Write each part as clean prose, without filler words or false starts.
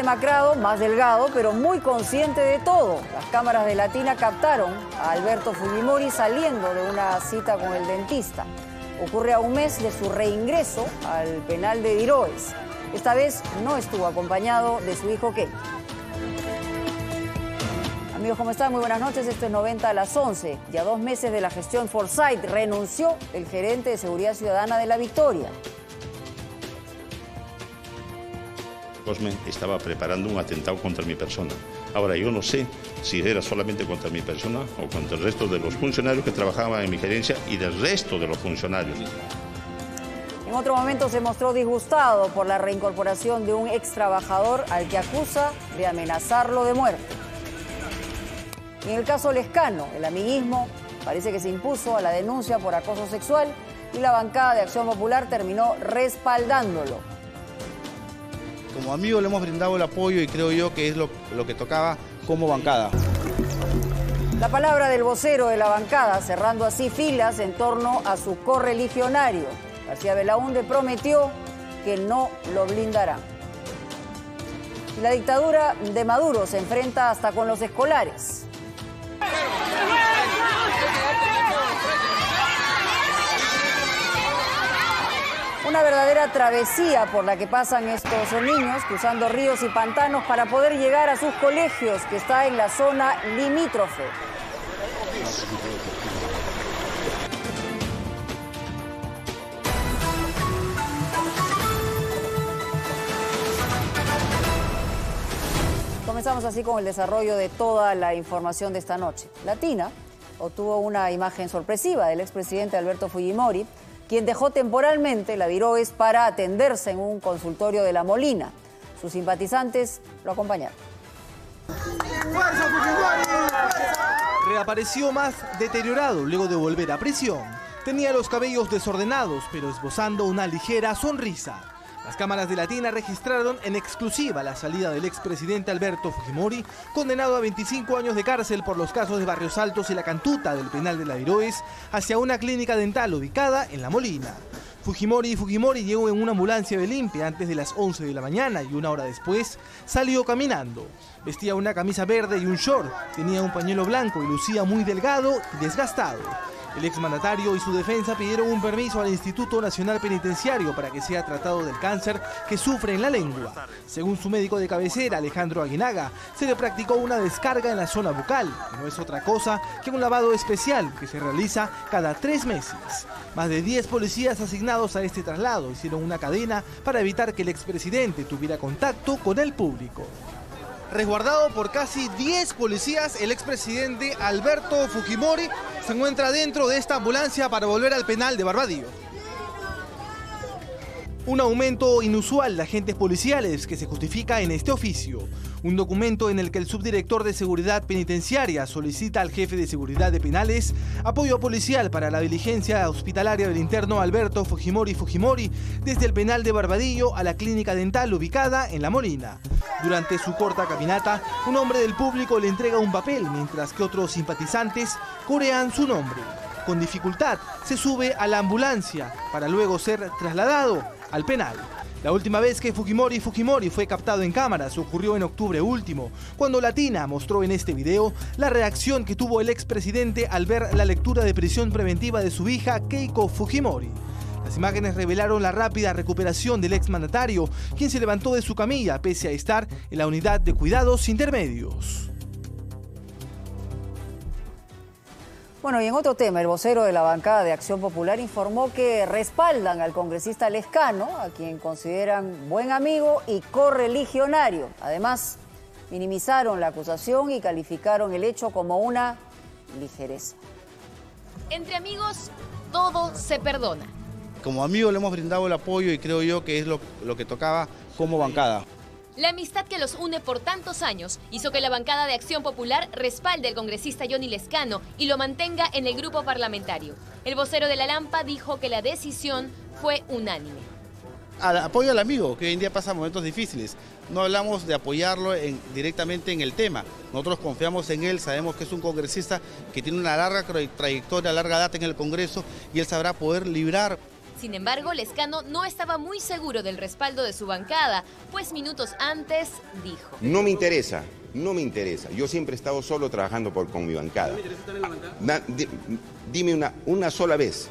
demacrado, más delgado, pero muy consciente de todo. Las cámaras de Latina captaron a Alberto Fujimori saliendo de una cita con el dentista. Ocurre a un mes de su reingreso al penal de Diroes. Esta vez no estuvo acompañado de su hijo Kenny. Amigos, ¿cómo están? Muy buenas noches. Esto es 90 a las 11. Ya 2 meses de la gestión Forsyth, renunció el gerente de Seguridad Ciudadana de La Victoria. Cosme estaba preparando un atentado contra mi persona. Ahora, yo no sé si era solamente contra mi persona o contra el resto de los funcionarios que trabajaban en mi gerencia y del resto de los funcionarios. En otro momento se mostró disgustado por la reincorporación de un ex trabajador al que acusa de amenazarlo de muerte. En el caso Lescano, el amiguismo parece que se impuso a la denuncia por acoso sexual y la bancada de Acción Popular terminó respaldándolo. Como amigo le hemos brindado el apoyo y creo yo que es lo que tocaba como bancada. La palabra del vocero de la bancada, cerrando así filas en torno a su correligionario. García Belaúnde prometió que no lo blindará. Y la dictadura de Maduro se enfrenta hasta con los escolares. Una verdadera travesía por la que pasan estos niños, cruzando ríos y pantanos para poder llegar a sus colegios, que está en la zona limítrofe. Comenzamos así con el desarrollo de toda la información de esta noche. Latina obtuvo una imagen sorpresiva del expresidente Alberto Fujimori, quien dejó temporalmente la Diroes para atenderse en un consultorio de La Molina. Sus simpatizantes lo acompañaron. Reapareció más deteriorado luego de volver a prisión. Tenía los cabellos desordenados, pero esbozando una ligera sonrisa. Las cámaras de Latina registraron en exclusiva la salida del expresidente Alberto Fujimori, condenado a 25 años de cárcel por los casos de Barrios Altos y La Cantuta del penal de La Diroes, hacia una clínica dental ubicada en La Molina. Fujimori llegó en una ambulancia de limpia antes de las 11 de la mañana y una hora después salió caminando. Vestía una camisa verde y un short, tenía un pañuelo blanco y lucía muy delgado y desgastado. El exmandatario y su defensa pidieron un permiso al Instituto Nacional Penitenciario para que sea tratado del cáncer que sufre en la lengua. Según su médico de cabecera, Alejandro Aguinaga, se le practicó una descarga en la zona bucal, que no es otra cosa que un lavado especial que se realiza cada 3 meses. Más de 10 policías asignados a este traslado hicieron una cadena para evitar que el expresidente tuviera contacto con el público. Resguardado por casi 10 policías, el expresidente Alberto Fujimori se encuentra dentro de esta ambulancia para volver al penal de Barbadillo. Un aumento inusual de agentes policiales que se justifica en este oficio. Un documento en el que el subdirector de Seguridad Penitenciaria solicita al jefe de Seguridad de Penales apoyo policial para la diligencia hospitalaria del interno Alberto Fujimori desde el penal de Barbadillo a la clínica dental ubicada en La Molina. Durante su corta caminata, un hombre del público le entrega un papel, mientras que otros simpatizantes corean su nombre. Con dificultad se sube a la ambulancia para luego ser trasladado al penal. La última vez que Fujimori fue captado en cámaras ocurrió en octubre último, cuando Latina mostró en este video la reacción que tuvo el expresidente al ver la lectura de prisión preventiva de su hija Keiko Fujimori. Las imágenes revelaron la rápida recuperación del exmandatario, quien se levantó de su camilla pese a estar en la unidad de cuidados intermedios. Bueno, y en otro tema, el vocero de la bancada de Acción Popular informó que respaldan al congresista Lescano, a quien consideran buen amigo y correligionario. Además, minimizaron la acusación y calificaron el hecho como una ligereza. Entre amigos, todo se perdona. Como amigo le hemos brindado el apoyo y creo yo que es lo que tocaba como bancada. La amistad que los une por tantos años hizo que la bancada de Acción Popular respalde al congresista Johnny Lescano y lo mantenga en el grupo parlamentario. El vocero de la Lampa dijo que la decisión fue unánime. Apoyo al amigo, que hoy en día pasa momentos difíciles. No hablamos de apoyarlo directamente en el tema. Nosotros confiamos en él, sabemos que es un congresista que tiene una larga trayectoria, larga data en el Congreso y él sabrá poder librar. Sin embargo, Lescano no estaba muy seguro del respaldo de su bancada, pues minutos antes dijo: No me interesa. Yo siempre he estado solo trabajando con mi bancada. ¿No me interesa estar en la bancada? Dime una sola vez,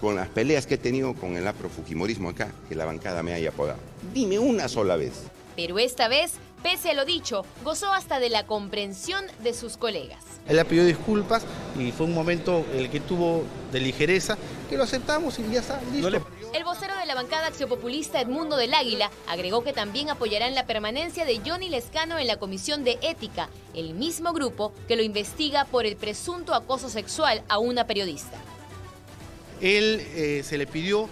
con las peleas que he tenido con el afrofujimorismo acá, que la bancada me haya apoyado. Dime una sola vez. Pero esta vez, pese a lo dicho, gozó hasta de la comprensión de sus colegas. Él le pidió disculpas y fue un momento el que tuvo de ligereza, que lo aceptamos y ya está, listo. El vocero de la bancada acciopopulista, Edmundo del Águila, agregó que también apoyarán la permanencia de Johnny Lescano en la Comisión de Ética, el mismo grupo que lo investiga por el presunto acoso sexual a una periodista. Él se le pidió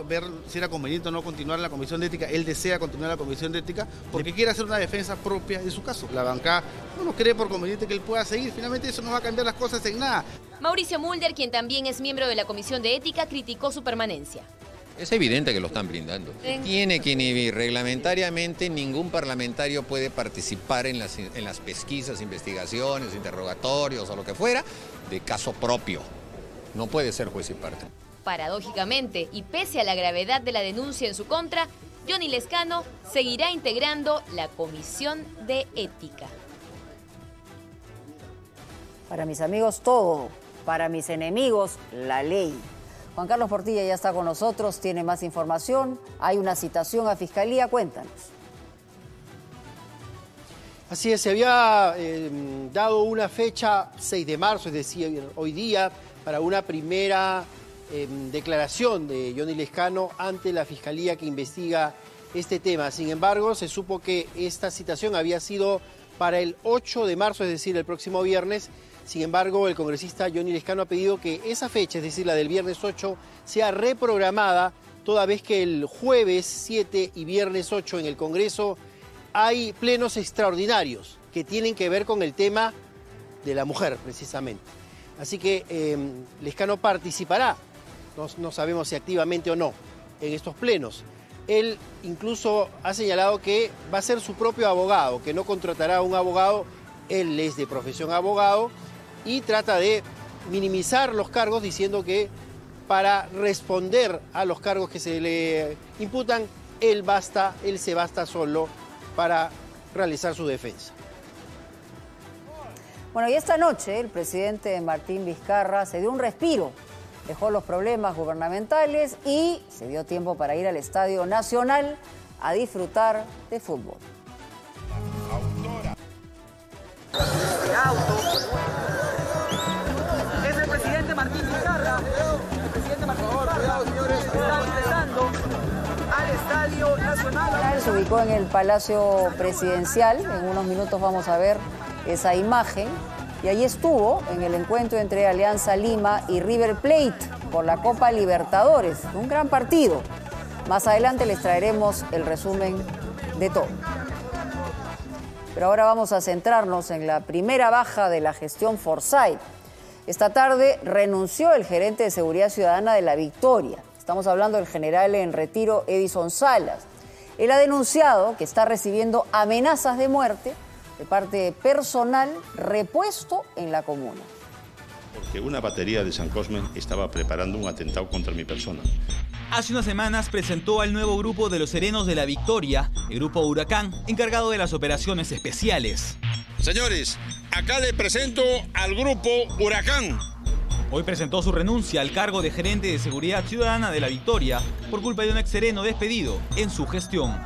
ver si era conveniente o no continuar en la Comisión de Ética. Él desea continuar en la Comisión de Ética porque quiere hacer una defensa propia de su caso. La bancada no cree por conveniente que él pueda seguir. Finalmente eso no va a cambiar las cosas en nada. Mauricio Mulder, quien también es miembro de la Comisión de Ética, criticó su permanencia. Es evidente que lo están blindando. Tiene que inhibir reglamentariamente, ningún parlamentario puede participar en las pesquisas, investigaciones, interrogatorios o lo que fuera, de caso propio. No puede ser juez y parte. Paradójicamente, y pese a la gravedad de la denuncia en su contra, Johnny Lescano seguirá integrando la Comisión de Ética. Para mis amigos todo, para mis enemigos la ley. Juan Carlos Portilla ya está con nosotros, tiene más información, hay una citación a Fiscalía, cuéntanos. Así es, se había dado una fecha, 6 de marzo, es decir, hoy día, para una primera declaración de Johnny Lescano ante la Fiscalía que investiga este tema. Sin embargo, se supo que esta citación había sido para el 8 de marzo, es decir, el próximo viernes. Sin embargo, el congresista Johnny Lescano ha pedido que esa fecha, es decir, la del viernes 8, sea reprogramada, toda vez que el jueves 7 y viernes 8 en el Congreso hay plenos extraordinarios que tienen que ver con el tema de la mujer, precisamente. Así que Lescano participará, no sabemos si activamente o no, en estos plenos. Él incluso ha señalado que va a ser su propio abogado, que no contratará a un abogado, él es de profesión abogado, y trata de minimizar los cargos diciendo que para responder a los cargos que se le imputan, él se basta solo para realizar su defensa. Bueno, y esta noche el presidente Martín Vizcarra se dio un respiro, dejó los problemas gubernamentales y se dio tiempo para ir al Estadio Nacional a disfrutar de fútbol. Es el presidente Martín Vizcarra. El presidente Martín Vizcarra está ingresando al Estadio Nacional. Se ubicó en el Palacio Presidencial. En unos minutos vamos a ver esa imagen. Y ahí estuvo en el encuentro entre Alianza Lima y River Plate por la Copa Libertadores. Un gran partido. Más adelante les traeremos el resumen de todo. Pero ahora vamos a centrarnos en la primera baja de la gestión Forsyth. Esta tarde renunció el gerente de Seguridad Ciudadana de La Victoria. Estamos hablando del general en retiro Edison Salas. Él ha denunciado que está recibiendo amenazas de muerte de parte de personal repuesto en la comuna. Porque una batería de San Cosme estaba preparando un atentado contra mi persona. Hace unas semanas presentó al nuevo grupo de los Serenos de La Victoria, el grupo Huracán, encargado de las operaciones especiales. Señores, acá les presento al grupo Huracán. Hoy presentó su renuncia al cargo de gerente de Seguridad Ciudadana de La Victoria por culpa de un ex sereno despedido en su gestión.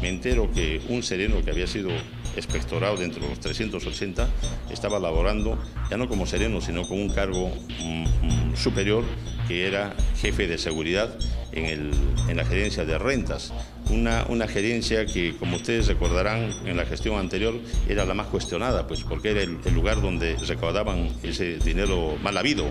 Me entero que un sereno que había sido expectorado dentro de los 380 estaba laborando ya no como sereno, sino con un cargo superior, que era jefe de seguridad en la gerencia de rentas. Una gerencia que, como ustedes recordarán, en la gestión anterior era la más cuestionada, pues porque era el lugar donde recaudaban ese dinero mal habido.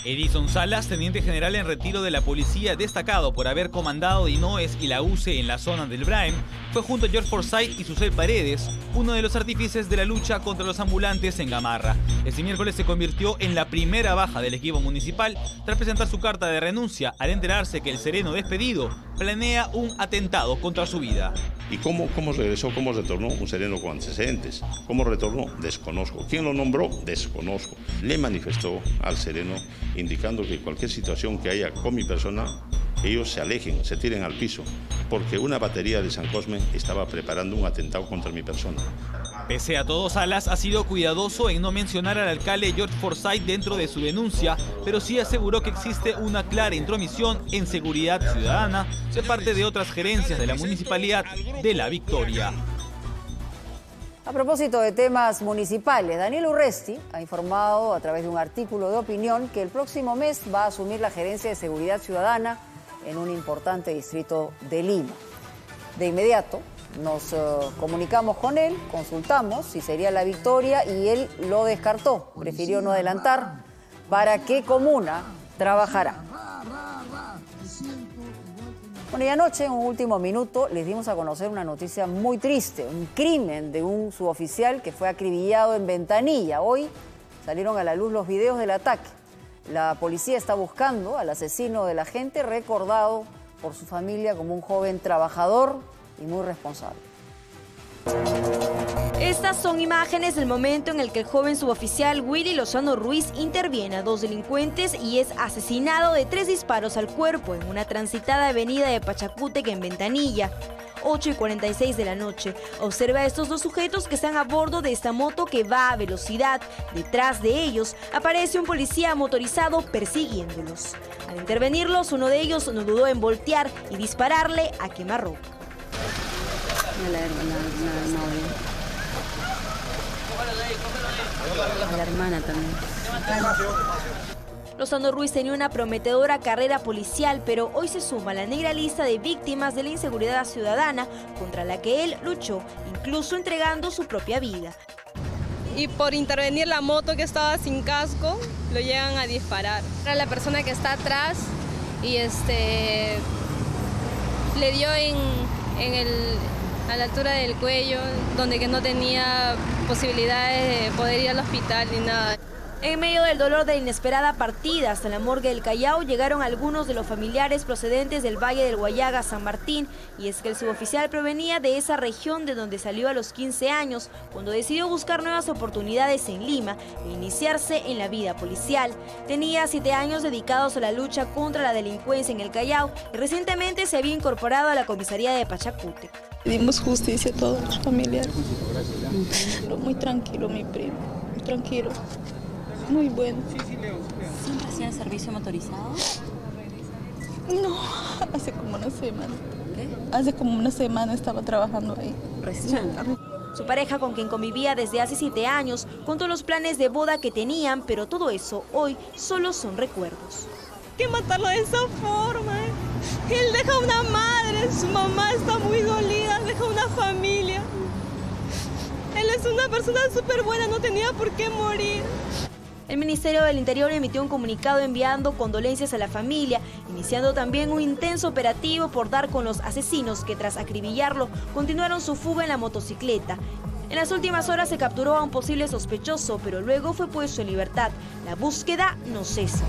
Edison Salas, teniente general en retiro de la policía, destacado por haber comandado DINOES y la UCE en la zona del Braem, fue junto a George Forsyth y Susel Paredes, uno de los artífices de la lucha contra los ambulantes en Gamarra. Este miércoles se convirtió en la primera baja del equipo municipal tras presentar su carta de renuncia al enterarse que el sereno despedido planea un atentado contra su vida. ¿Y cómo regresó, cómo retornó un sereno con antecedentes? ¿Cómo retornó? Desconozco. ¿Quién lo nombró? Desconozco. Le manifestó al sereno indicando que cualquier situación que haya con mi persona ellos se alejen, se tiren al piso, porque una batería de San Cosme estaba preparando un atentado contra mi persona. Pese a todo, Salas ha sido cuidadoso en no mencionar al alcalde George Forsyth dentro de su denuncia, pero sí aseguró que existe una clara intromisión en seguridad ciudadana de parte de otras gerencias de la Municipalidad de La Victoria. A propósito de temas municipales, Daniel Urresti ha informado a través de un artículo de opinión que el próximo mes va a asumir la gerencia de seguridad ciudadana en un importante distrito de Lima. De inmediato nos comunicamos con él, consultamos si sería La Victoria y él lo descartó, prefirió no adelantar para qué comuna trabajará. Bueno, y anoche, en un último minuto, les dimos a conocer una noticia muy triste, un crimen de un suboficial que fue acribillado en Ventanilla. Hoy salieron a la luz los videos del ataque. La policía está buscando al asesino del agente, recordado por su familia como un joven trabajador y muy responsable. Estas son imágenes del momento en el que el joven suboficial Willy Lozano Ruiz interviene a dos delincuentes y es asesinado de 3 disparos al cuerpo en una transitada avenida de Pachacútec en Ventanilla. 8:46 de la noche. Observa a estos dos sujetos que están a bordo de esta moto que va a velocidad. Detrás de ellos aparece un policía motorizado persiguiéndolos. Al intervenirlos, uno de ellos no dudó en voltear y dispararle a quemarropa. A la hermana también. Lozano Ruiz tenía una prometedora carrera policial, pero hoy se suma a la negra lista de víctimas de la inseguridad ciudadana contra la que él luchó, incluso entregando su propia vida. Y por intervenir la moto que estaba sin casco, lo llegan a disparar. Era la persona que está atrás y le dio a la altura del cuello, donde que no tenía posibilidades de poder ir al hospital ni nada. En medio del dolor de la inesperada partida hasta la morgue del Callao llegaron algunos de los familiares procedentes del Valle del Guayaga, San Martín, y es que el suboficial provenía de esa región de donde salió a los 15 años, cuando decidió buscar nuevas oportunidades en Lima e iniciarse en la vida policial. Tenía 7 años dedicados a la lucha contra la delincuencia en el Callao y recientemente se había incorporado a la comisaría de Pachacútec. Dimos justicia a todos los familiares. Muy tranquilo, mi primo, muy tranquilo. Muy bueno. ¿Siempre hacía servicio motorizado? No, hace como una semana. ¿Qué? Hace como una semana estaba trabajando ahí. ¿Recién? Su pareja, con quien convivía desde hace 7 años, contó los planes de boda que tenían, pero todo eso hoy solo son recuerdos. ¿Qué matarlo de esa forma? Él deja una madre, su mamá está muy dolida, deja una familia. Él es una persona súper buena, no tenía por qué morir. El Ministerio del Interior emitió un comunicado enviando condolencias a la familia, iniciando también un intenso operativo por dar con los asesinos que, tras acribillarlo, continuaron su fuga en la motocicleta. En las últimas horas se capturó a un posible sospechoso, pero luego fue puesto en libertad. La búsqueda no cesa.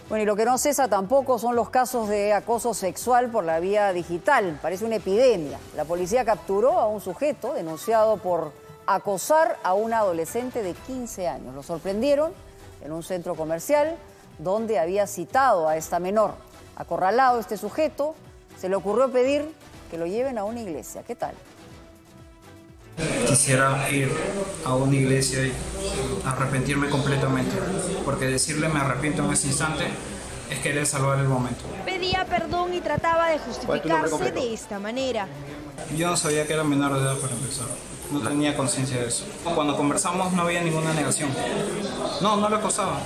Bueno, y lo que no cesa tampoco son los casos de acoso sexual por la vía digital. Parece una epidemia. La policía capturó a un sujeto denunciado por acosar a una adolescente de 15 años. Lo sorprendieron en un centro comercial donde había citado a esta menor. Acorralado este sujeto, se le ocurrió pedir que lo lleven a una iglesia. ¿Qué tal? Quisiera ir a una iglesia y arrepentirme completamente, porque decirle me arrepiento en ese instante es querer salvar el momento. Pedía perdón y trataba de justificarse de esta manera. Yo no sabía que era menor de edad para empezar, no tenía conciencia de eso. Cuando conversamos no había ninguna negación. No lo acosaba.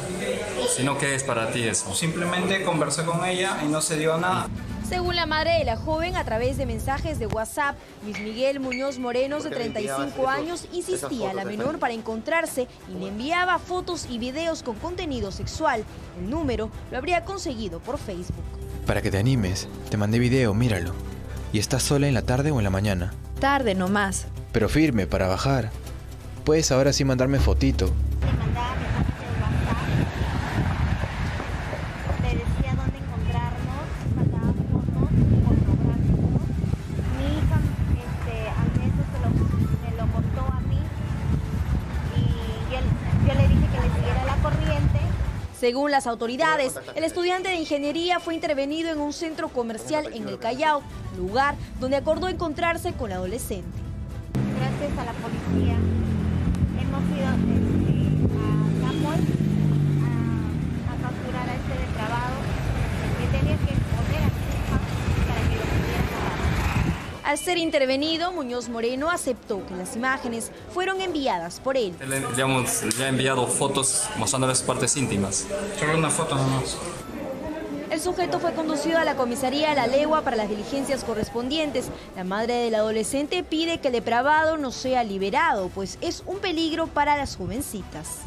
¿Sino qué es para ti eso? Simplemente conversé con ella y no se dio nada. Según la madre de la joven, a través de mensajes de WhatsApp, Luis Miguel Muñoz Morenos, de 35 años, insistía a la menor para encontrarse y le enviaba fotos y videos con contenido sexual. El número lo habría conseguido por Facebook. Para que te animes, te mandé video, míralo. ¿Y estás sola en la tarde o en la mañana? Tarde nomás. Pero firme, para bajar. Puedes ahora sí mandarme fotito. Según las autoridades, el estudiante de ingeniería fue intervenido en un centro comercial en el Callao, lugar donde acordó encontrarse con la adolescente. Gracias a la policía hemos ido a Samuel a capturar a este depravado que tenía que poner a su hija para que lo pudieran agarrar. Al ser intervenido, Muñoz Moreno aceptó que las imágenes fueron enviadas por él. Le ha enviado fotos mostrando las partes íntimas. Solo una foto nomás. El sujeto fue conducido a la comisaría de La Legua para las diligencias correspondientes. La madre del adolescente pide que el depravado no sea liberado, pues es un peligro para las jovencitas.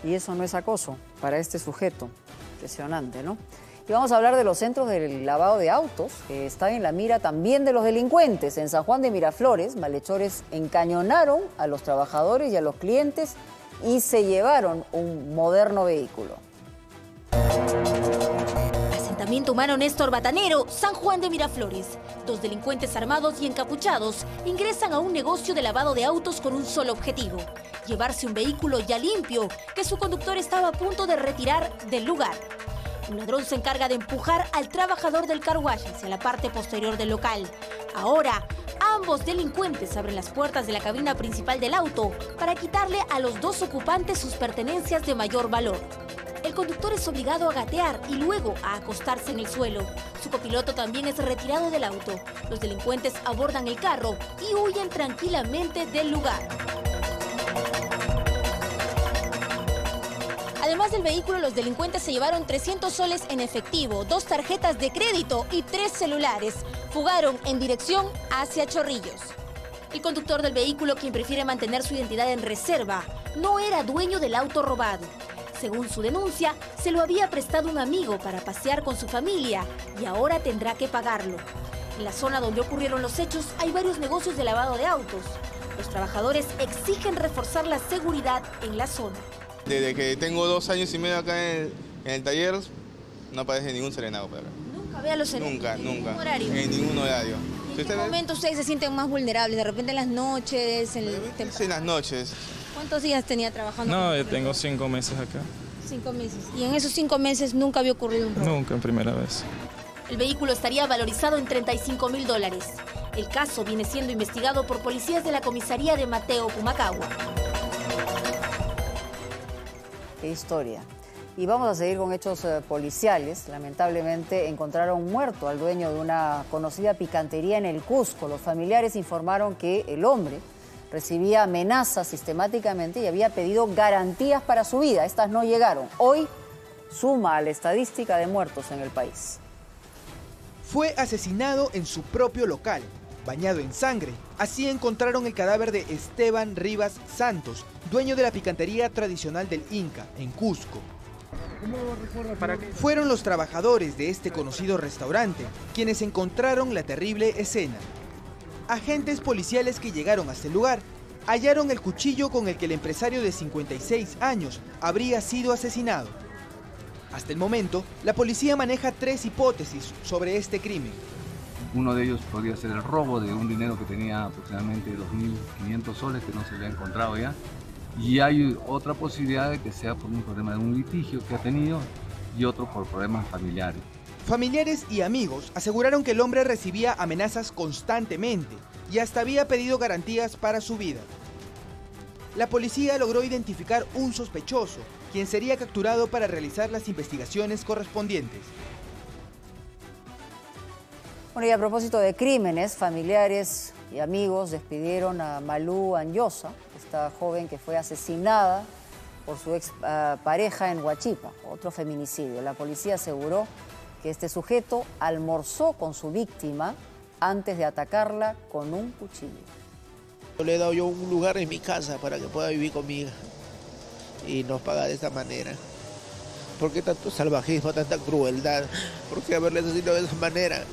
Y eso no es acoso para este sujeto. Impresionante, ¿no? Y vamos a hablar de los centros del lavado de autos, que están en la mira también de los delincuentes. En San Juan de Miraflores, malhechores encañonaron a los trabajadores y a los clientes y se llevaron un moderno vehículo. Asentamiento humano Néstor Batanero, San Juan de Miraflores. Dos delincuentes armados y encapuchados ingresan a un negocio de lavado de autos con un solo objetivo: llevarse un vehículo ya limpio que su conductor estaba a punto de retirar del lugar. Un ladrón se encarga de empujar al trabajador del car wash hacia la parte posterior del local. Ahora, ambos delincuentes abren las puertas de la cabina principal del auto para quitarle a los dos ocupantes sus pertenencias de mayor valor. El conductor es obligado a gatear y luego a acostarse en el suelo. Su copiloto también es retirado del auto. Los delincuentes abordan el carro y huyen tranquilamente del lugar. Además del vehículo, los delincuentes se llevaron 300 soles en efectivo, 2 tarjetas de crédito y 3 celulares. Fugaron en dirección hacia Chorrillos. El conductor del vehículo, quien prefiere mantener su identidad en reserva, no era dueño del auto robado. Según su denuncia, se lo había prestado un amigo para pasear con su familia y ahora tendrá que pagarlo. En la zona donde ocurrieron los hechos hay varios negocios de lavado de autos. Los trabajadores exigen reforzar la seguridad en la zona. Desde que tengo 2 años y medio acá en el taller, no aparece ningún serenado. ¿Nunca ve a los serenados? Nunca. ¿En ningún horario? En ningún horario. ¿En qué momento ustedes se sienten más vulnerables? ¿De repente en las noches? En las noches. ¿Cuántos días tenía trabajando? No, yo tengo 5 meses acá. 5 meses. ¿Y en esos 5 meses nunca había ocurrido un robo? Nunca, en primera vez. El vehículo estaría valorizado en $35.000. El caso viene siendo investigado por policías de la comisaría de Mateo, Pumacagua. Qué historia. Y vamos a seguir con hechos policiales. Lamentablemente encontraron muerto al dueño de una conocida picantería en el Cusco. Los familiares informaron que el hombre recibía amenazas sistemáticamente y había pedido garantías para su vida. Estas no llegaron. Hoy suma a la estadística de muertos en el país. Fue asesinado en su propio local, bañado en sangre. Así encontraron el cadáver de Esteban Rivas Santos, dueño de la picantería tradicional del Inca, en Cusco. Fueron los trabajadores de este conocido restaurante quienes encontraron la terrible escena. Agentes policiales que llegaron hasta el lugar hallaron el cuchillo con el que el empresario de 56 años habría sido asesinado. Hasta el momento, la policía maneja 3 hipótesis sobre este crimen. Uno de ellos podría ser el robo de un dinero que tenía aproximadamente 2.500 soles que no se le ha encontrado ya. Y hay otra posibilidad de que sea por un problema de un litigio que ha tenido y otro por problemas familiares. Familiares y amigos aseguraron que el hombre recibía amenazas constantemente y hasta había pedido garantías para su vida. La policía logró identificar un sospechoso, quien sería capturado para realizar las investigaciones correspondientes. Bueno, y a propósito de crímenes, familiares y amigos despidieron a Malú Anyosa, esta joven que fue asesinada por su ex pareja en Huachipa, otro feminicidio. La policía aseguró que este sujeto almorzó con su víctima antes de atacarla con un cuchillo. Le he dado yo un lugar en mi casa para que pueda vivir conmigo y nos paga de esta manera. ¿Por qué tanto salvajismo, tanta crueldad? ¿Por qué haberle asesinado de esa manera?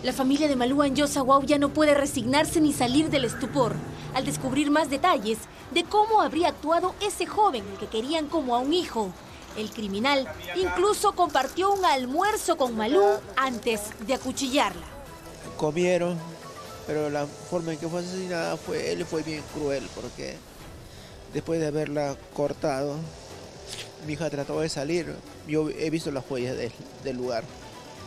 La familia de Malú Anyosa Guau ya no puede resignarse ni salir del estupor al descubrir más detalles de cómo habría actuado ese joven al que querían como a un hijo. El criminal incluso compartió un almuerzo con Malú antes de acuchillarla. Comieron, pero la forma en que fue asesinada él fue bien cruel, porque después de haberla cortado, Mi hija trató de salir. Yo he visto las huellas del lugar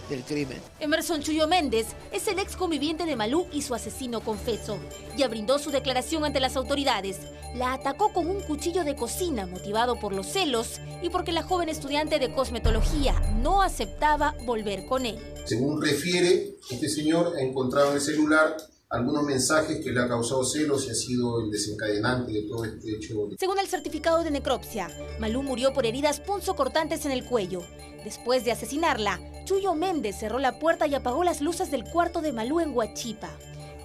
del crimen. Emerson Chuyo Méndez es el ex conviviente de Malú y su asesino confeso. Ya brindó su declaración ante las autoridades. La atacó con un cuchillo de cocina motivado por los celos y porque la joven estudiante de cosmetología no aceptaba volver con él. Según refiere, este señor ha encontrado en el celular algunos mensajes que le ha causado celos y ha sido el desencadenante de todo este hecho. Según el certificado de necropsia, Malú murió por heridas punzocortantes en el cuello. Después de asesinarla, Chuyo Méndez cerró la puerta y apagó las luces del cuarto de Malú en Huachipa.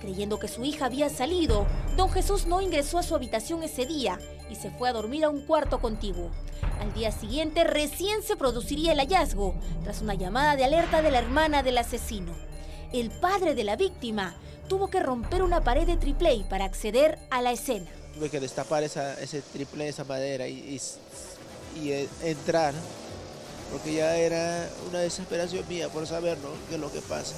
Creyendo que su hija había salido, don Jesús no ingresó a su habitación ese día y se fue a dormir a un cuarto contiguo. Al día siguiente recién se produciría el hallazgo, tras una llamada de alerta de la hermana del asesino. El padre de la víctima tuvo que romper una pared de triplé para acceder a la escena. Tuve que destapar ese triplé, esa madera y entrar, porque ya era una desesperación mía por saber, ¿no?, qué es lo que pasa.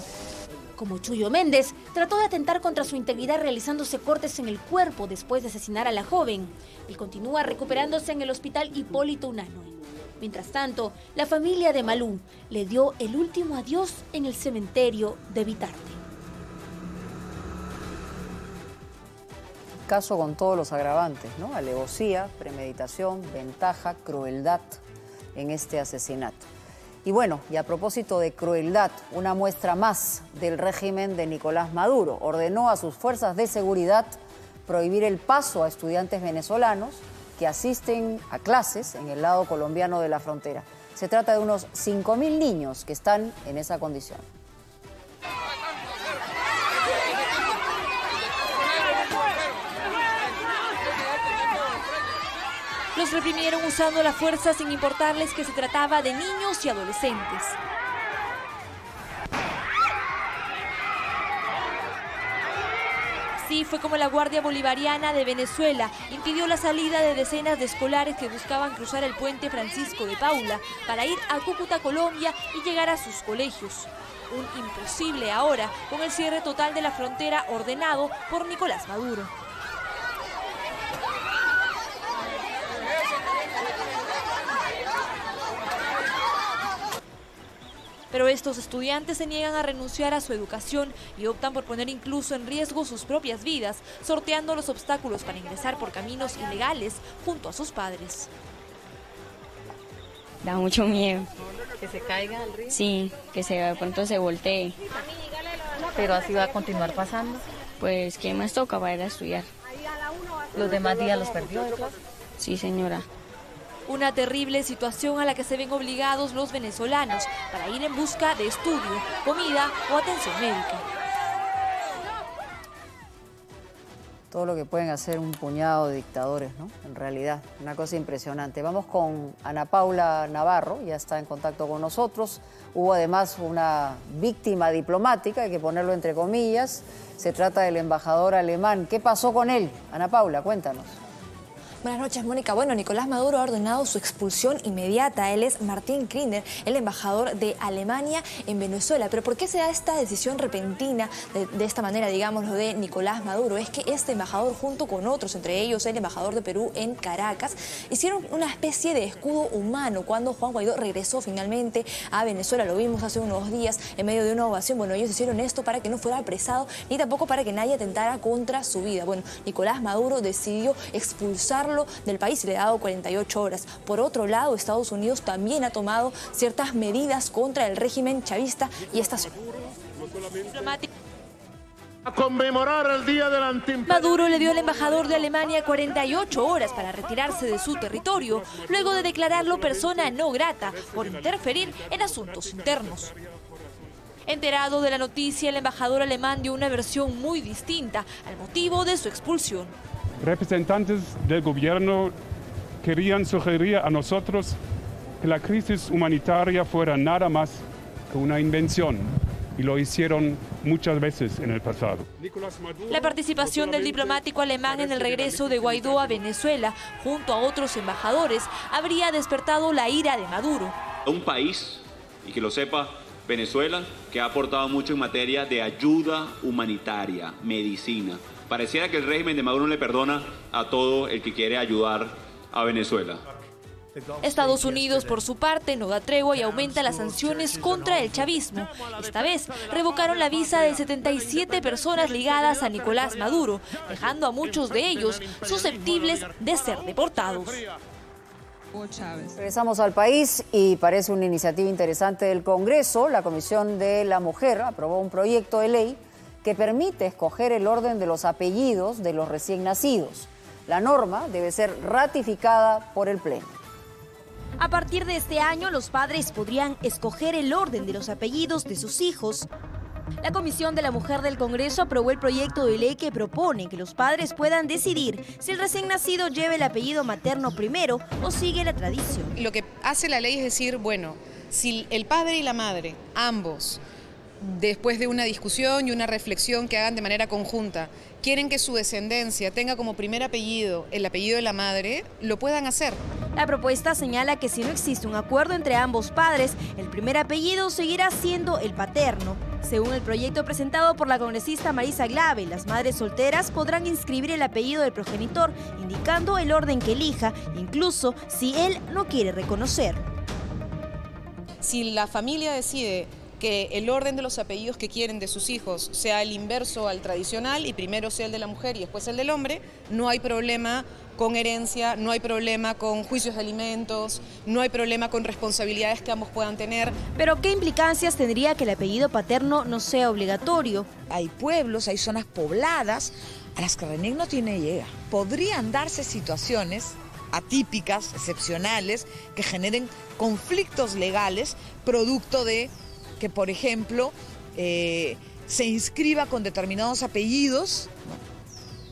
Como Chuyo Méndez, trató de atentar contra su integridad realizándose cortes en el cuerpo después de asesinar a la joven. Y continúa recuperándose en el hospital Hipólito Unanue. Mientras tanto, la familia de Malú le dio el último adiós en el cementerio de Vitarte. Caso con todos los agravantes, ¿no? Alevosía, premeditación, ventaja, crueldad en este asesinato. Y bueno, y a propósito de crueldad, una muestra más del régimen de Nicolás Maduro. Ordenó a sus fuerzas de seguridad prohibir el paso a estudiantes venezolanos que asisten a clases en el lado colombiano de la frontera. Se trata de unos 5.000 niños que están en esa condición. Los reprimieron usando la fuerza sin importarles que se trataba de niños y adolescentes. Así fue como la Guardia Bolivariana de Venezuela impidió la salida de decenas de escolares que buscaban cruzar el puente Francisco de Paula para ir a Cúcuta, Colombia, y llegar a sus colegios. Un imposible ahora con el cierre total de la frontera ordenado por Nicolás Maduro. Pero estos estudiantes se niegan a renunciar a su educación y optan por poner incluso en riesgo sus propias vidas, sorteando los obstáculos para ingresar por caminos ilegales junto a sus padres. Da mucho miedo. ¿Que se caiga al río? Sí, que de pronto se voltee. ¿Pero así va a continuar pasando? Pues, ¿qué más toca para ir a estudiar? ¿Los demás días los perdió de clase? Sí, señora. Una terrible situación a la que se ven obligados los venezolanos para ir en busca de estudio, comida o atención médica. Todo lo que pueden hacer un puñado de dictadores, ¿no? En realidad, una cosa impresionante. Vamos con Ana Paula Navarro, ya está en contacto con nosotros. Hubo además una víctima diplomática, hay que ponerlo entre comillas. Se trata del embajador alemán. ¿Qué pasó con él? Ana Paula, cuéntanos. Buenas noches, Mónica. Bueno, Nicolás Maduro ha ordenado su expulsión inmediata. Él es Martín Krinder, el embajador de Alemania en Venezuela. Pero ¿por qué se da esta decisión repentina de esta manera, digámoslo, de Nicolás Maduro? Es que este embajador, junto con otros, entre ellos el embajador de Perú en Caracas, hicieron una especie de escudo humano cuando Juan Guaidó regresó finalmente a Venezuela. Lo vimos hace unos días en medio de una ovación. Bueno, ellos hicieron esto para que no fuera apresado ni tampoco para que nadie atentara contra su vida. Bueno, Nicolás Maduro decidió expulsarlo del país y le ha dado 48 horas. Por otro lado, Estados Unidos también ha tomado ciertas medidas contra el régimen chavista y esta zona. A conmemorar el Día del Antiimperio. Maduro le dio al embajador de Alemania 48 horas para retirarse de su territorio, luego de declararlo persona no grata por interferir en asuntos internos. Enterado de la noticia, el embajador alemán dio una versión muy distinta al motivo de su expulsión. Representantes del gobierno querían sugerir a nosotros que la crisis humanitaria fuera nada más que una invención, y lo hicieron muchas veces en el pasado. La participación del diplomático alemán en el regreso de Guaidó a Venezuela, junto a otros embajadores, habría despertado la ira de Maduro. Un país, y que lo sepa, Venezuela, que ha aportado mucho en materia de ayuda humanitaria, medicina. Pareciera que el régimen de Maduro le perdona a todo el que quiere ayudar a Venezuela. Estados Unidos, por su parte, no da tregua y aumenta las sanciones contra el chavismo. Esta vez, revocaron la visa de 77 personas ligadas a Nicolás Maduro, dejando a muchos de ellos susceptibles de ser deportados. Regresamos al país y parece una iniciativa interesante del Congreso. La Comisión de la Mujer aprobó un proyecto de ley que permite escoger el orden de los apellidos de los recién nacidos. La norma debe ser ratificada por el Pleno. A partir de este año, los padres podrían escoger el orden de los apellidos de sus hijos. La Comisión de la Mujer del Congreso aprobó el proyecto de ley que propone que los padres puedan decidir si el recién nacido lleva el apellido materno primero o sigue la tradición. Lo que hace la ley es decir, bueno, si el padre y la madre, ambos, después de una discusión y una reflexión que hagan de manera conjunta, quieren que su descendencia tenga como primer apellido el apellido de la madre, lo puedan hacer. La propuesta señala que si no existe un acuerdo entre ambos padres, el primer apellido seguirá siendo el paterno. Según el proyecto presentado por la congresista Marisa Glave, las madres solteras podrán inscribir el apellido del progenitor, indicando el orden que elija, incluso si él no quiere reconocer. Si la familia decide que el orden de los apellidos que quieren de sus hijos sea el inverso al tradicional y primero sea el de la mujer y después el del hombre, no hay problema con herencia, no hay problema con juicios de alimentos, no hay problema con responsabilidades que ambos puedan tener. Pero ¿qué implicancias tendría que el apellido paterno no sea obligatorio? Hay pueblos, hay zonas pobladas a las que RENIEC no tiene llega. Podrían darse situaciones atípicas, excepcionales, que generen conflictos legales producto de que, por ejemplo, se inscriba con determinados apellidos, ¿no?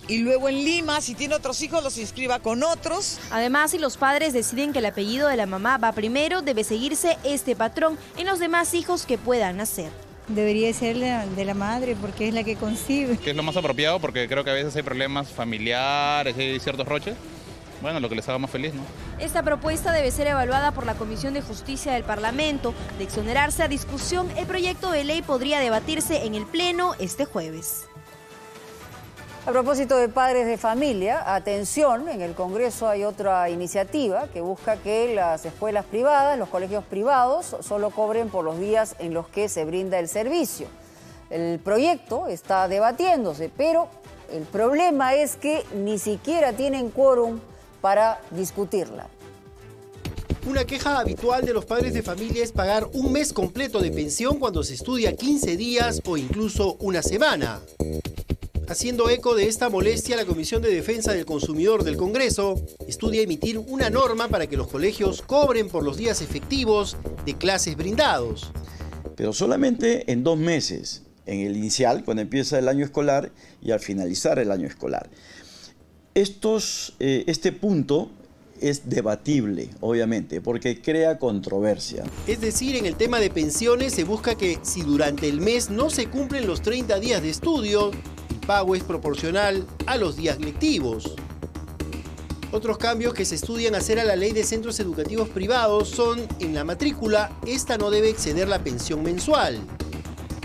Y luego en Lima, si tiene otros hijos, los inscriba con otros. Además, si los padres deciden que el apellido de la mamá va primero, debe seguirse este patrón en los demás hijos que puedan nacer. Debería ser de la madre porque es la que concibe. Que es lo más apropiado porque creo que a veces hay problemas familiares, hay ciertos roches. Bueno, lo que les haga más feliz, ¿no? Esta propuesta debe ser evaluada por la Comisión de Justicia del Parlamento. De exonerarse a discusión, el proyecto de ley podría debatirse en el Pleno este jueves. A propósito de padres de familia, atención, en el Congreso hay otra iniciativa que busca que las escuelas privadas, los colegios privados, solo cobren por los días en los que se brinda el servicio. El proyecto está debatiéndose, pero el problema es que ni siquiera tienen quórum para discutirla. Una queja habitual de los padres de familia es pagar un mes completo de pensión cuando se estudia 15 días o incluso una semana. Haciendo eco de esta molestia, la Comisión de Defensa del Consumidor del Congreso estudia emitir una norma para que los colegios cobren por los días efectivos de clases brindados. Pero solamente en 2 meses, en el inicial, cuando empieza el año escolar, y al finalizar el año escolar. Este punto es debatible, obviamente, porque crea controversia. Es decir, en el tema de pensiones se busca que si durante el mes no se cumplen los 30 días de estudio, el pago es proporcional a los días lectivos. Otros cambios que se estudian hacer a la ley de centros educativos privados son, en la matrícula, esta no debe exceder la pensión mensual.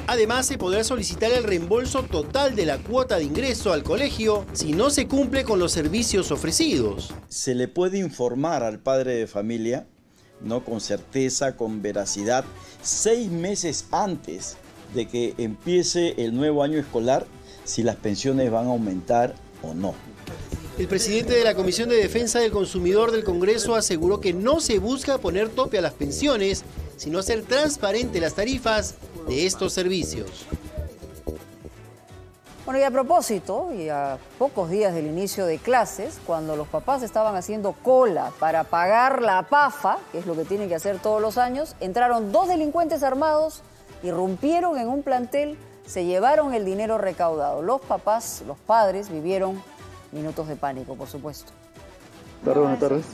Además, se podrá solicitar el reembolso total de la cuota de ingreso al colegio si no se cumple con los servicios ofrecidos. Se le puede informar al padre de familia, ¿no?, con certeza, con veracidad, 6 meses antes de que empiece el nuevo año escolar, si las pensiones van a aumentar o no. El presidente de la Comisión de Defensa del Consumidor del Congreso aseguró que no se busca poner tope a las pensiones, sino hacer transparentes las tarifas de estos servicios. Bueno, y a propósito, y a pocos días del inicio de clases, cuando los papás estaban haciendo cola para pagar la PAFA, que es lo que tienen que hacer todos los años, entraron 2 delincuentes armados, irrumpieron en un plantel, se llevaron el dinero recaudado. Los papás, los padres, vivieron minutos de pánico, por supuesto. Buenas tardes.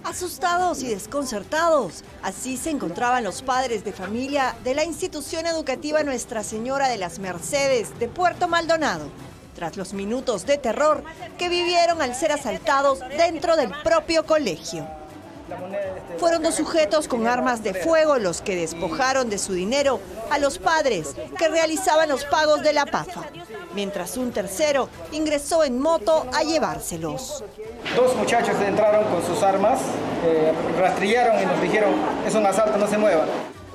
Asustados y desconcertados, así se encontraban los padres de familia de la institución educativa Nuestra Señora de las Mercedes de Puerto Maldonado, tras los minutos de terror que vivieron al ser asaltados dentro del propio colegio. Fueron 2 sujetos con armas de fuego los que despojaron de su dinero a los padres que realizaban los pagos de la PAFA, mientras un tercero ingresó en moto a llevárselos. Dos muchachos entraron con sus armas, rastrillaron y nos dijeron, es un asalto, no se muevan.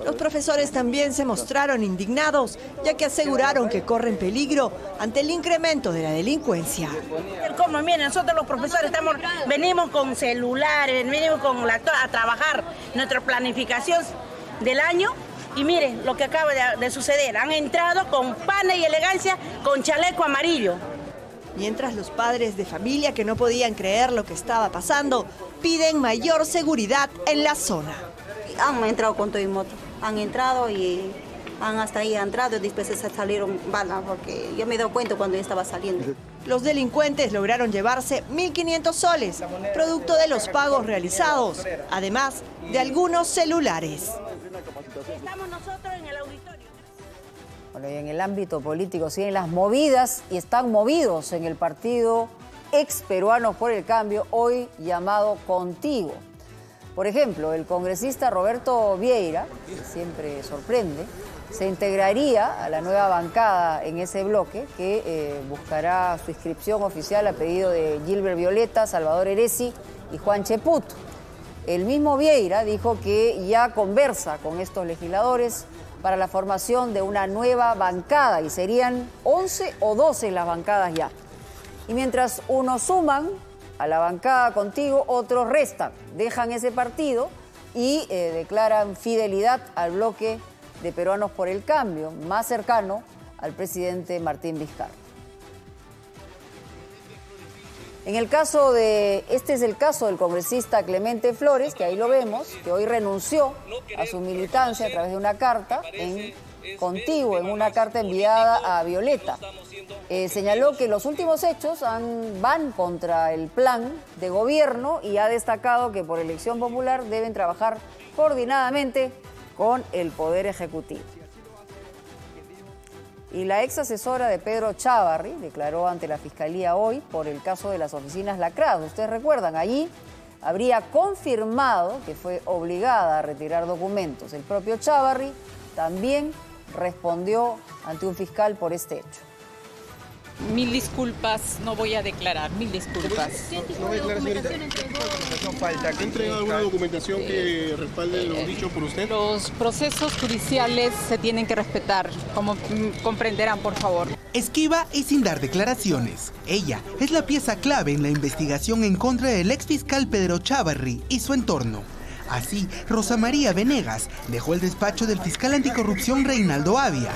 Los profesores también se mostraron indignados, ya que aseguraron que corren peligro ante el incremento de la delincuencia. Como miren, nosotros los profesores venimos con celulares, venimos a trabajar nuestra planificación del año y miren lo que acaba de suceder. Han entrado con pana y elegancia, con chaleco amarillo. Mientras los padres de familia que no podían creer lo que estaba pasando, piden mayor seguridad en la zona. Han entrado con todo y moto, han entrado y han hasta ahí entrado y después se salieron balas porque yo me he dado cuenta cuando yo estaba saliendo. Los delincuentes lograron llevarse 1.500 soles, producto de los pagos realizados, además de algunos celulares. Estamos nosotros en el auditorio. Bueno, y en el ámbito político siguen las movidas y están movidos en el partido Ex Peruanos por el Cambio, hoy llamado Contigo. Por ejemplo, el congresista Roberto Vieira, que siempre sorprende, se integraría a la nueva bancada en ese bloque que buscará su inscripción oficial a pedido de Gilbert Violeta, Salvador Heresi y Juan Cheput. El mismo Vieira dijo que ya conversa con estos legisladores para la formación de una nueva bancada y serían 11 o 12 las bancadas ya. Y mientras unos suman a la bancada Contigo, otros restan, dejan ese partido y declaran fidelidad al bloque de Peruanos por el Cambio, más cercano al presidente Martín Vizcarra. Este es el caso del congresista Clemente Flores, que ahí lo vemos, que hoy renunció a su militancia a través de una carta en Contigo, en una carta enviada a Violeta. Señaló que los últimos hechos van contra el plan de gobierno y ha destacado que por elección popular deben trabajar coordinadamente con el Poder Ejecutivo. Y la ex asesora de Pedro Chávarri declaró ante la Fiscalía hoy por el caso de las oficinas lacradas. Ustedes recuerdan, allí habría confirmado que fue obligada a retirar documentos. El propio Chávarri también respondió ante un fiscal por este hecho. Mil disculpas, no voy a declarar, mil disculpas. ¿Qué tipo de documentación entregó? ¿Ha entregado alguna documentación que respalde lo dicho por usted? Los procesos judiciales se tienen que respetar, como comprenderán, por favor. Esquiva y sin dar declaraciones. Ella es la pieza clave en la investigación en contra del exfiscal Pedro Chávarri y su entorno. Así, Rosa María Venegas dejó el despacho del fiscal anticorrupción Reinaldo Avia.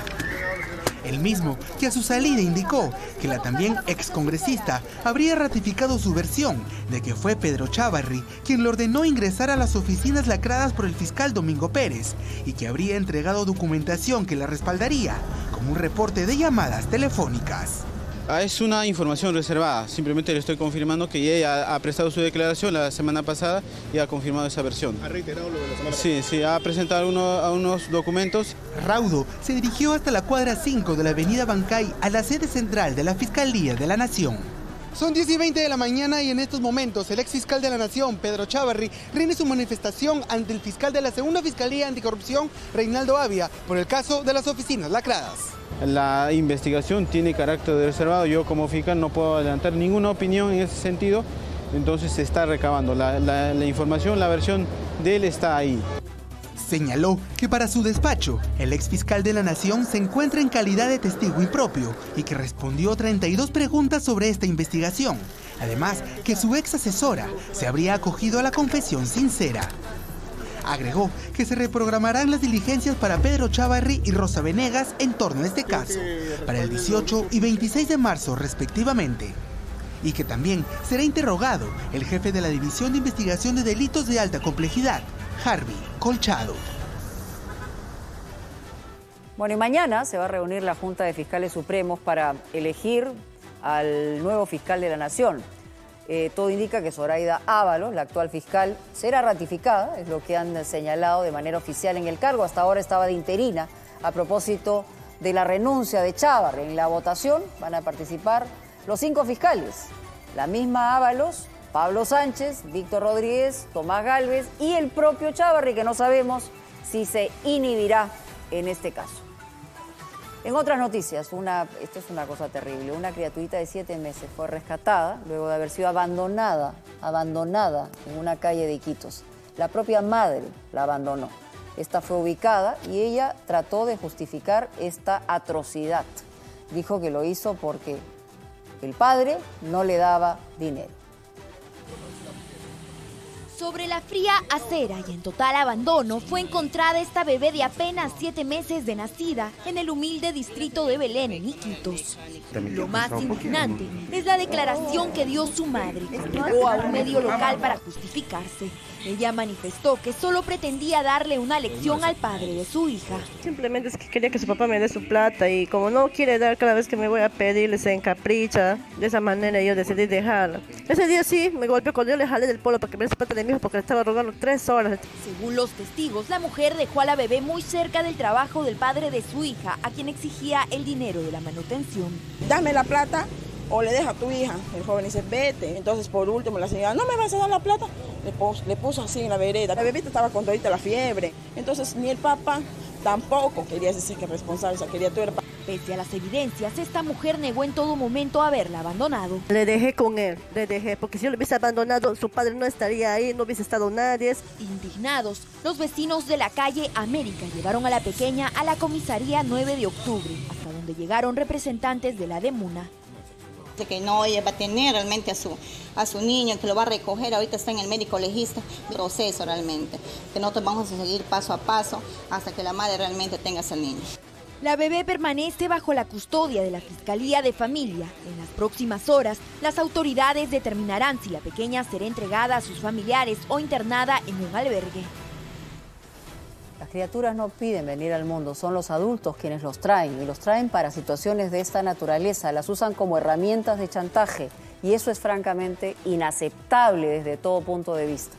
El mismo que a su salida indicó que la también excongresista habría ratificado su versión de que fue Pedro Chávarri quien le ordenó ingresar a las oficinas lacradas por el fiscal Domingo Pérez y que habría entregado documentación que la respaldaría, como un reporte de llamadas telefónicas. Es una información reservada, simplemente le estoy confirmando que ella ha prestado su declaración la semana pasada y ha confirmado esa versión. ¿Ha reiterado lo de la semana pasada? Sí, sí, ha presentado unos documentos. Raudo se dirigió hasta la cuadra 5 de la avenida Bancay a la sede central de la Fiscalía de la Nación. Son 10:20 de la mañana y en estos momentos el ex fiscal de la Nación, Pedro Chávarri, rinde su manifestación ante el fiscal de la Segunda Fiscalía Anticorrupción, Reinaldo Avia, por el caso de las oficinas lacradas. La investigación tiene carácter de reservado. Yo como fiscal no puedo adelantar ninguna opinión en ese sentido. Entonces se está recabando la información, la versión de él está ahí. Señaló que para su despacho, el exfiscal de la Nación se encuentra en calidad de testigo impropio y que respondió 32 preguntas sobre esta investigación. Además, que su ex asesora se habría acogido a la confesión sincera. Agregó que se reprogramarán las diligencias para Pedro Chávarri y Rosa Venegas en torno a este caso, para el 18 y 26 de marzo respectivamente. Y que también será interrogado el jefe de la División de Investigación de Delitos de Alta Complejidad, Harvey Colchado. Bueno, y mañana se va a reunir la Junta de Fiscales Supremos para elegir al nuevo fiscal de la Nación. Todo indica que Zoraida Ábalos, la actual fiscal, será ratificada, es lo que han señalado de manera oficial en el cargo. Hasta ahora estaba de interina a propósito de la renuncia de Chávarri. En la votación van a participar los 5 fiscales, la misma Ábalos, Pablo Sánchez, Víctor Rodríguez, Tomás Gálvez y el propio Chávarri, que no sabemos si se inhibirá en este caso. En otras noticias, esto es una cosa terrible, una criaturita de 7 meses fue rescatada luego de haber sido abandonada en una calle de Iquitos. La propia madre la abandonó. Esta fue ubicada y ella trató de justificar esta atrocidad. Dijo que lo hizo porque el padre no le daba dinero. Sobre la fría acera y en total abandono fue encontrada esta bebé de apenas 7 meses de nacida en el humilde distrito de Belén, en Iquitos. Lo más indignante es la declaración que dio su madre, que entregó a un medio local para justificarse. Ella manifestó que solo pretendía darle una lección al padre de su hija. Simplemente es que quería que su papá me dé su plata y como no quiere dar cada vez que me voy a pedir, se encapricha. De esa manera yo decidí dejarla. Ese día sí, me golpeó cuando yo le jalé del polo para que me dé su plata de mi hijo porque le estaba rogando 3 horas. Según los testigos, la mujer dejó a la bebé muy cerca del trabajo del padre de su hija, a quien exigía el dinero de la manutención. Dame la plata o le deja a tu hija. El joven dice, vete. Entonces, por último, la señora, ¿no me vas a dar la plata? Le puso así en la vereda. La bebita estaba con todita la fiebre. Entonces, ni el papá tampoco quería ser responsable, o sea, quería tú eres. Pese a las evidencias, esta mujer negó en todo momento haberla abandonado. Le dejé con él, porque si yo lo hubiese abandonado, su padre no estaría ahí, no hubiese estado nadie. Indignados, los vecinos de la calle América llevaron a la pequeña a la comisaría 9 de octubre, hasta donde llegaron representantes de la DEMUNA. De que no, ella va a tener realmente a su niño, que lo va a recoger, ahorita está en el médico legista, proceso realmente, que nosotros vamos a seguir paso a paso hasta que la madre realmente tenga a ese niño. La bebé permanece bajo la custodia de la Fiscalía de Familia. En las próximas horas, las autoridades determinarán si la pequeña será entregada a sus familiares o internada en un albergue. Las criaturas no piden venir al mundo, son los adultos quienes los traen, y los traen para situaciones de esta naturaleza, las usan como herramientas de chantaje, y eso es francamente inaceptable desde todo punto de vista.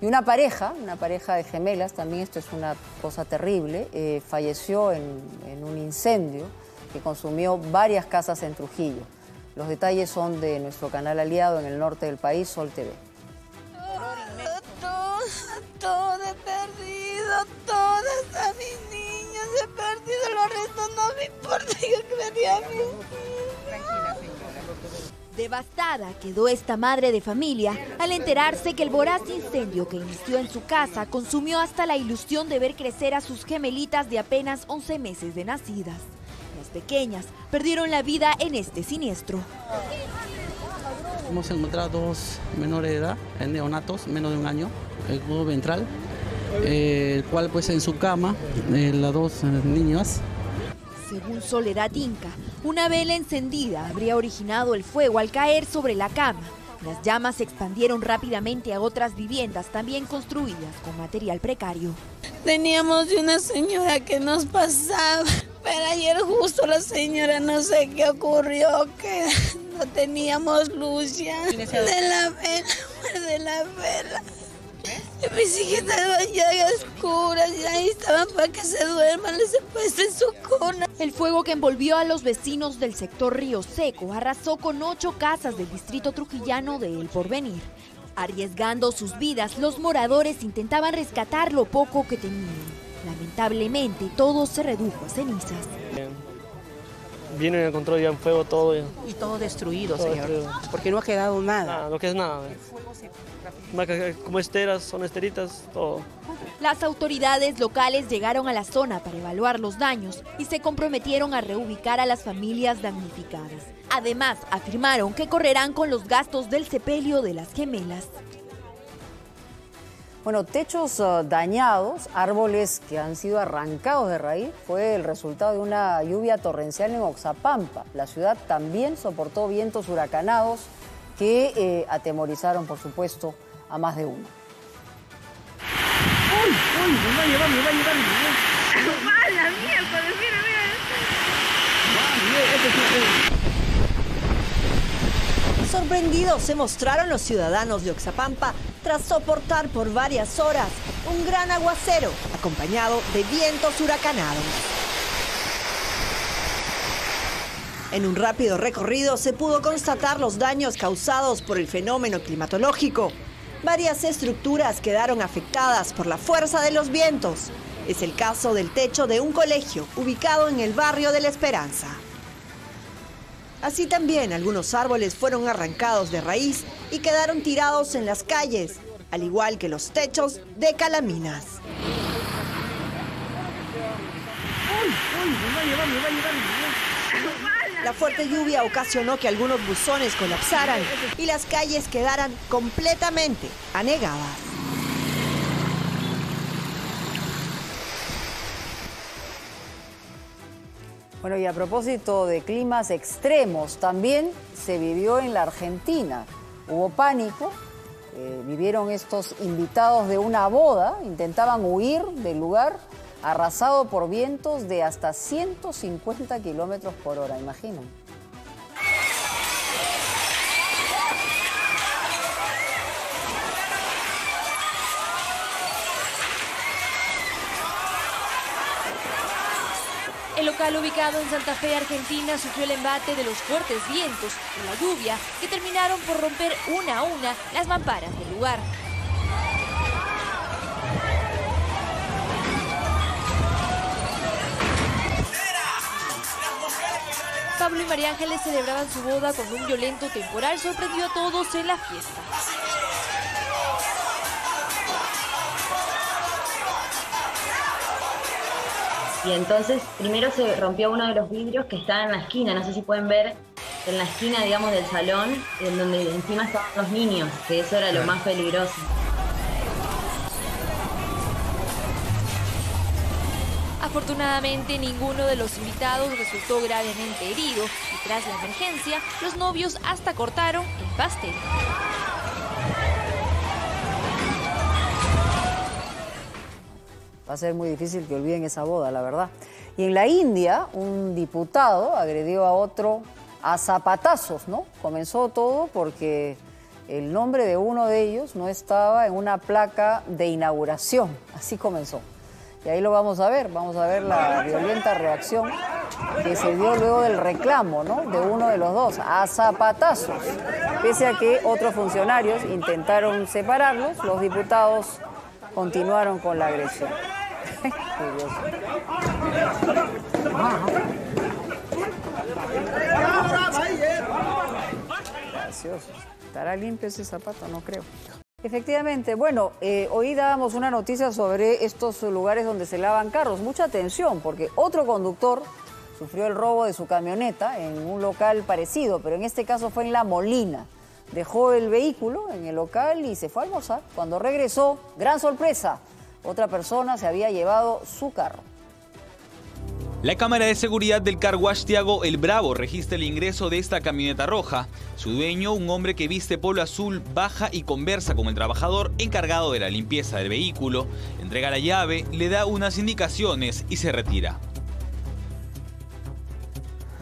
Y una pareja de gemelas, también esto es una cosa terrible, falleció en un incendio que consumió varias casas en Trujillo. Los detalles son de nuestro canal aliado en el norte del país, Sol TV. Todo he perdido, todas a mis niños he perdido, los restos no me importa, yo quería a mis niños. Tranquila, señora. Devastada quedó esta madre de familia al enterarse que el voraz incendio que inició en su casa consumió hasta la ilusión de ver crecer a sus gemelitas de apenas 11 meses de nacidas. Las pequeñas perdieron la vida en este siniestro. Hemos encontrado 2 menores de edad, neonatos, menos de 1 año, el cubo ventral, el cual pues en su cama, las 2 niñas. Según Soledad Inca, una vela encendida habría originado el fuego al caer sobre la cama. Las llamas se expandieron rápidamente a otras viviendas también construidas con material precario. Teníamos una señora que nos pasaba, pero ayer justo la señora no sé qué ocurrió, que no teníamos luz ya de la vela. Y mis hijas estaban ya oscuras y ahí estaban para que se duerman, les he puesto en su cuna. El fuego que envolvió a los vecinos del sector Río Seco arrasó con 8 casas del distrito trujillano de El Porvenir. Arriesgando sus vidas, los moradores intentaban rescatar lo poco que tenían. Lamentablemente, todo se redujo a cenizas. Vino y encontró ya en fuego todo. Y todo destruido, todo señor, destruido. porque no ha quedado nada. No, que es nada. Como esteras, son esteritas, todo. Las autoridades locales llegaron a la zona para evaluar los daños y se comprometieron a reubicar a las familias damnificadas. Además, afirmaron que correrán con los gastos del sepelio de las gemelas. Bueno, techos dañados, árboles que han sido arrancados de raíz, fue el resultado de una lluvia torrencial en Oxapampa. La ciudad también soportó vientos huracanados que atemorizaron, por supuesto, a más de uno. ¡Uy! Me va a llevar! ¡Mala mierda! Mira! Sorprendidos se mostraron los ciudadanos de Oxapampa tras soportar por varias horas un gran aguacero acompañado de vientos huracanados. En un rápido recorrido se pudo constatar los daños causados por el fenómeno climatológico. Varias estructuras quedaron afectadas por la fuerza de los vientos Es el caso del techo de un colegio ubicado en el barrio de La Esperanza. Así también algunos árboles fueron arrancados de raíz y quedaron tirados en las calles, al igual que los techos de Calaminas. La fuerte lluvia ocasionó que algunos buzones colapsaran y las calles quedaran completamente anegadas. Bueno, y a propósito de climas extremos, también se vivió en la Argentina. Hubo pánico, vivieron estos invitados de una boda, intentaban huir del lugar arrasado por vientos de hasta 150 kilómetros por hora, imaginan. El local ubicado en Santa Fe, Argentina, sufrió el embate de los fuertes vientos y la lluvia que terminaron por romper una a una las mamparas del lugar. Pablo y María Ángeles celebraban su boda cuando un violento temporal sorprendió a todos en la fiesta. Y entonces primero se rompió uno de los vidrios que estaba en la esquina, no sé si pueden ver, en la esquina, digamos, del salón, en donde encima estaban los niños, que eso era lo más peligroso. Afortunadamente, ninguno de los invitados resultó gravemente herido y tras la emergencia, los novios hasta cortaron el pastel. Va a ser muy difícil que olviden esa boda, la verdad. Y en la India, un diputado agredió a otro a zapatazos, ¿no? Comenzó todo porque el nombre de uno de ellos no estaba en una placa de inauguración. Así comenzó. Y ahí lo vamos a ver la violenta reacción que se dio luego del reclamo, ¿no?, de uno de los dos, a zapatazos. Pese a que otros funcionarios intentaron separarlos, los diputados continuaron con la agresión. Gracioso. ¿Estará limpio ese zapato? No creo. Efectivamente, bueno, hoy dábamos una noticia sobre estos lugares donde se lavan carros. Mucha atención, porque otro conductor sufrió el robo de su camioneta en un local parecido, pero en este caso fue en La Molina. Dejó el vehículo en el local y se fue a almorzar. Cuando regresó, gran sorpresa, otra persona se había llevado su carro. La cámara de seguridad del car wash Thiago El Bravo registra el ingreso de esta camioneta roja. Su dueño, un hombre que viste polo azul, baja y conversa con el trabajador encargado de la limpieza del vehículo, entrega la llave, le da unas indicaciones y se retira.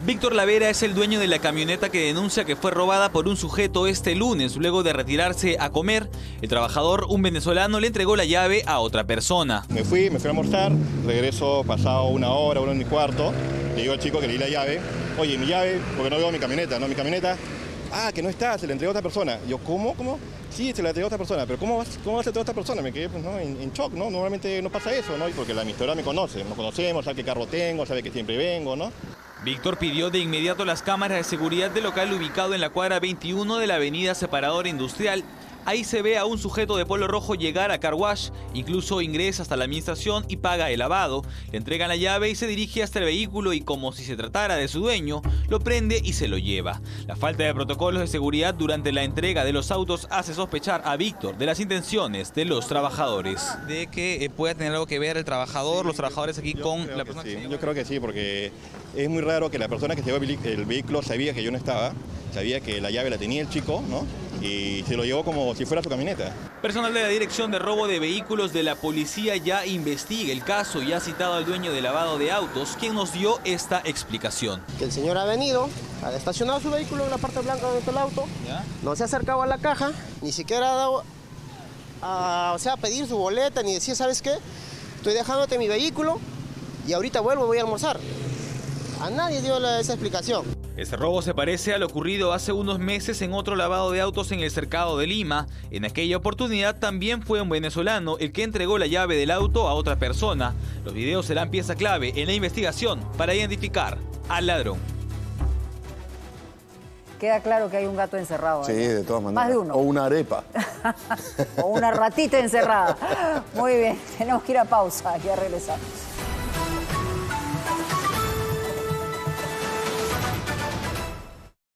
Víctor Lavera es el dueño de la camioneta que denuncia que fue robada por un sujeto este lunes. Luego de retirarse a comer, el trabajador, un venezolano, le entregó la llave a otra persona. Me fui a almorzar, regreso pasado una hora y cuarto. Le digo al chico que le di la llave. Oye, mi llave, porque no veo mi camioneta, ¿no? Mi camioneta, que no está, se la entregó a otra persona. Yo, ¿cómo? Sí, se la entregó a otra persona, pero ¿cómo va a ser a otra persona? Me quedé pues, ¿no? en shock, ¿no? Normalmente no pasa eso, ¿no? Porque la administradora me conoce, nos conocemos, sabe qué carro tengo, sabe que siempre vengo, ¿no? Víctor pidió de inmediato las cámaras de seguridad del local ubicado en la cuadra 21 de la avenida Separadora Industrial. Ahí se ve a un sujeto de polo rojo llegar a car wash, incluso ingresa hasta la administración y paga el lavado. Le entregan la llave y se dirige hasta el vehículo y, como si se tratara de su dueño, lo prende y se lo lleva. La falta de protocolos de seguridad durante la entrega de los autos hace sospechar a Víctor de las intenciones de los trabajadores. De que pueda tener algo que ver el trabajador, los trabajadores aquí con la persona que se llevó. Yo creo que sí, porque es muy raro que la persona que se llevó el vehículo sabía que yo no estaba, sabía que la llave la tenía el chico, ¿no? Y se lo llevó como si fuera su camioneta. Personal de la Dirección de Robo de Vehículos de la policía ya investiga el caso y ha citado al dueño de lavado de autos, quien nos dio esta explicación. Que el señor ha venido, ha estacionado su vehículo en la parte blanca del auto, ¿ya? No se ha acercado a la caja, ni siquiera ha dado a pedir su boleta, ni decir, ¿sabes qué? Estoy dejándote mi vehículo y ahorita vuelvo, voy a almorzar. A nadie dio esa explicación. Este robo se parece a lo ocurrido hace unos meses en otro lavado de autos en el Cercado de Lima. En aquella oportunidad también fue un venezolano el que entregó la llave del auto a otra persona. Los videos serán pieza clave en la investigación para identificar al ladrón. Queda claro que hay un gato encerrado. Sí, de todas maneras. Más de uno. O una arepa. O una ratita encerrada. Muy bien, tenemos que ir a pausa, ya regresamos.